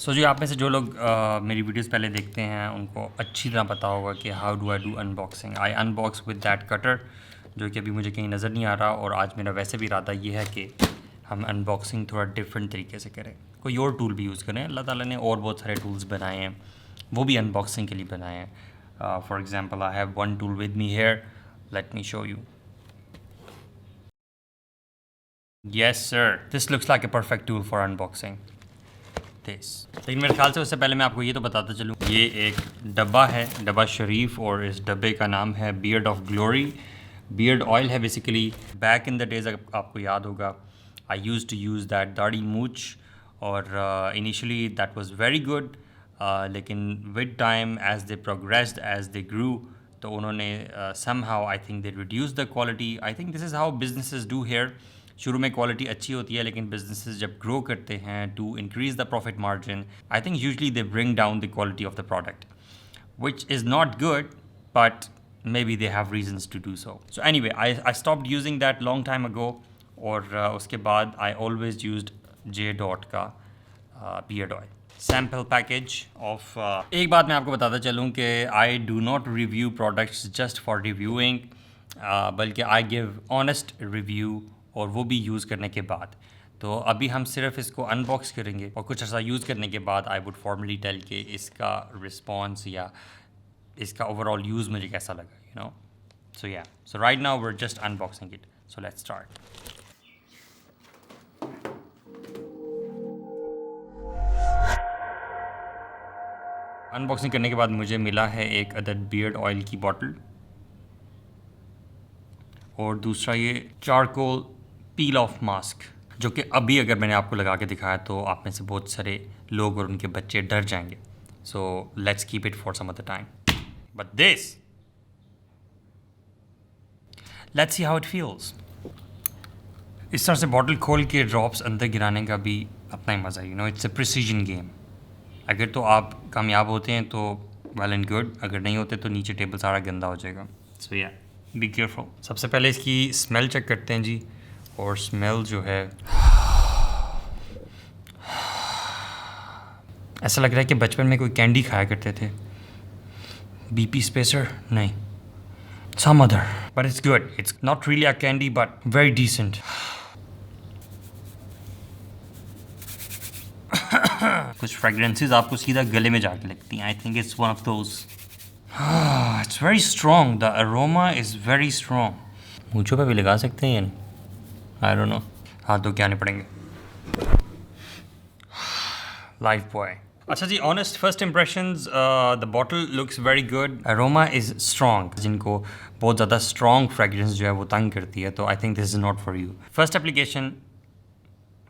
सो जी आप में से जो लोग मेरी वीडियोस पहले देखते हैं उनको अच्छी तरह पता होगा कि how do I do unboxing. I unbox with that cutter जो कि अभी मुझे कहीं नज़र नहीं आ रहा, और आज मेरा वैसे भी इरादा ये है कि हम अनबॉक्सिंग थोड़ा डिफरेंट तरीके से करें, कोई और टूल भी यूज़ करें। अल्लाह ताला ने और बहुत सारे टूल्स बनाए हैं, वो भी अनबॉक्सिंग के लिए बनाए हैं। For example I have one tool with me here, let me show you. Yes sir, this looks like a perfect tool for unboxing this. लेकिन मेरे ख्याल से उससे पहले मैं आपको ये तो बताता चलूँ, ये एक डब्बा है, डब्बा शरीफ, और इस डब्बे का नाम है beard of glory. Beard oil है basically. Back in the days आपको याद होगा I use to use that दाढ़ी मूछ, और initially that was very good, लेकिन with time as they progressed as they grew तो उन्होंने somehow I think they reduce the quality. I think this is how businesses do here. शुरू में quality अच्छी होती है, लेकिन बिजनेसेस जब ग्रो करते हैं to increase the profit margin, I think usually they bring down the quality of the product, which is not good, but maybe they have reasons to do so. So anyway, I stopped using that long time ago, और उसके बाद I always used J Dot का beard oil sample package of एक बात मैं आपको बताता चलूँ कि I do not review products just for reviewing, बल्कि I give honest review, और वो भी यूज़ करने के बाद। तो अभी हम सिर्फ इसको अनबॉक्स करेंगे, और कुछ ऐसा यूज़ करने के बाद आई वुड फॉर्मली टेल कि इसका रिस्पॉन्स या इसका ओवरऑल यूज़ मुझे कैसा लगा, you know. So yeah, so right now we are just unboxing it, so let's start. Unboxing करने के बाद मुझे मिला है एक अदद बियर्ड ऑयल की बॉटल, और दूसरा ये चारकोल पील ऑफ मास्क, जो कि अभी अगर मैंने आपको लगा के दिखाया तो आप में से बहुत सारे लोग और उनके बच्चे डर जाएंगे। So let's keep it for some other time, but this let's see how it feels. इस तरह से बॉटल खोल के ड्रॉप्स अंदर गिराने का भी अपना ही मज़ा है, you know, it's a precision game. अगर तो आप कामयाब होते हैं तो वेल एंड गुड, अगर नहीं होते तो नीचे टेबल सारा गंदा हो जाएगा। सो या, बी केयरफुल। सबसे पहले इसकी स्मेल चेक करते हैं जी, और स्मेल जो है ऐसा लग रहा है कि बचपन में कोई कैंडी खाया करते थे। बीपी स्पेसर नहीं, some other, but it's good. It's not really a candy but very decent. कुछ फ्रेगरेंसेस आपको सीधा गले में जाके लगती हैं। I think it's one of those. It's very strong, the aroma is very strong. मूंछों पे भी लगा सकते हैं, आई डोंट नो, हाथ तो क्या नहीं पड़ेंगे। Lifebuoy. अच्छा जी, honest first impressions, the bottle looks very good, aroma is strong. जिनको बहुत ज़्यादा स्ट्रॉन्ग फ्रेगरेंस जो है वो तंग करती है, तो आई think this is not for you. First application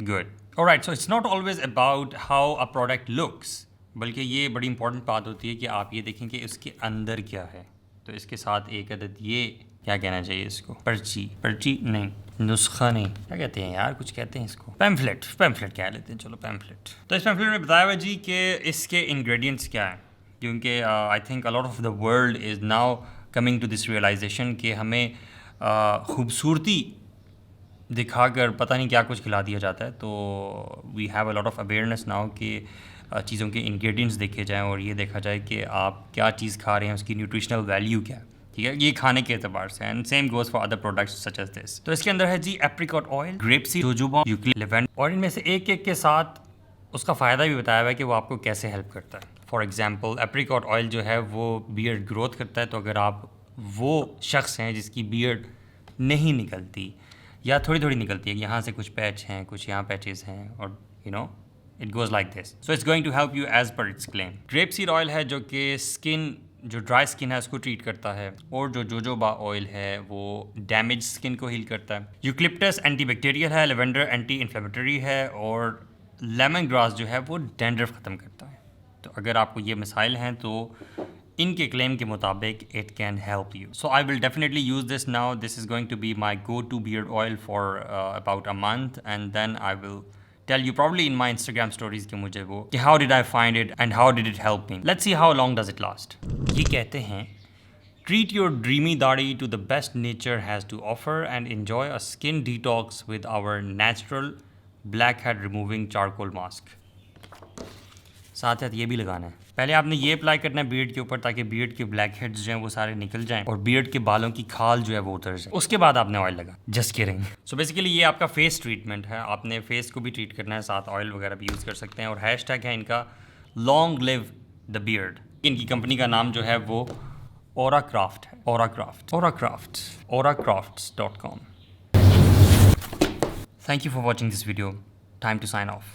good. Alright, so it's not always about how a product looks, बल्कि ये बड़ी इंपॉर्टेंट बात होती है कि आप ये देखें कि इसके अंदर क्या है। तो इसके साथ एक अदद ये, क्या कहना चाहिए इसको, पर्ची नहीं, नुस्खा नहीं, क्या कहते हैं यार, कुछ कहते हैं इसको, पैम्फलेट कह लेते हैं, चलो पैम्फलेट। तो इस पैम्फलेट में बताया हुआ जी कि इसके इंग्रेडिएंट्स क्या हैं, क्योंकि I think a lot of the world is now coming to this realization कि हमें खूबसूरती दिखाकर पता नहीं क्या कुछ खिला दिया जाता है। तो we have a lot of awareness now कि चीज़ों के इंग्रेडिएंट्स देखे जाएँ, और ये देखा जाए कि आप क्या चीज़ खा रहे हैं, उसकी न्यूट्रिशनल वैल्यू क्या है, ठीक है, ये खाने के अतबार से। And same goes for other products such as this. तो इसके अंदर है जी apricot oil, grape seed, jojoba, eucalyptus, और इनमें से एक एक के साथ उसका फ़ायदा भी बताया हुआ है कि वो आपको कैसे हेल्प करता है। फॉर एग्जाम्पल एप्रिकॉट ऑयल जो है वो बियर्ड ग्रोथ करता है। तो अगर आप वो शख्स हैं जिसकी बियर्ड नहीं निकलती या थोड़ी थोड़ी निकलती है, यहाँ से कुछ पैच हैं, कुछ यहाँ पैचेस हैं, और you know it goes like this, so it's going to help you as per its claim. Grape seed oil है जो कि स्किन, जो ड्राई स्किन है उसको ट्रीट करता है, और जो जोजोबा ऑयल है वो डैमेज स्किन को हील करता है। यूकेलिप्टस एंटीबैक्टीरियल है, लेवेंडर एंटी इन्फ्लेमेटरी है, और लेमन ग्रास जो है वो डैंड्रफ ख़त्म करता है। तो अगर आपको ये मिसाइल हैं तो इनके क्लेम के मुताबिक it can help you. So I will definitely use this now. This is going to be my go to beard oil for about a month and then I will tell you probably in my Instagram stories कि मुझे वो कि how did I find it and how did it help me. Let's see how long does it last. ये कहते हैं treat your dreamy दाढ़ी to the best nature has to offer and enjoy a skin detox with our natural blackhead removing charcoal mask. साथ साथ ये भी लगाना है. पहले आपने ये अप्लाई करना है बियर्ड के ऊपर ताकि बियर्ड के ब्लैक हेड्स जो हैं वो सारे निकल जाएं और बियर्ड के बालों की खाल जो है वो उतर जाए. उसके बाद आपने ऑयल लगा. Just kidding. सो बेसिकली ये आपका फेस ट्रीटमेंट है. आपने फेस को भी ट्रीट करना है, साथ ऑयल वगैरह भी यूज़ कर सकते हैं. और हैशटैग है इनका लॉन्ग लिव द बियर्ड. इनकी कंपनी का नाम जो है वो OraCraft है. OraCrafts.com. Thank you for watching this video. Time to sign off.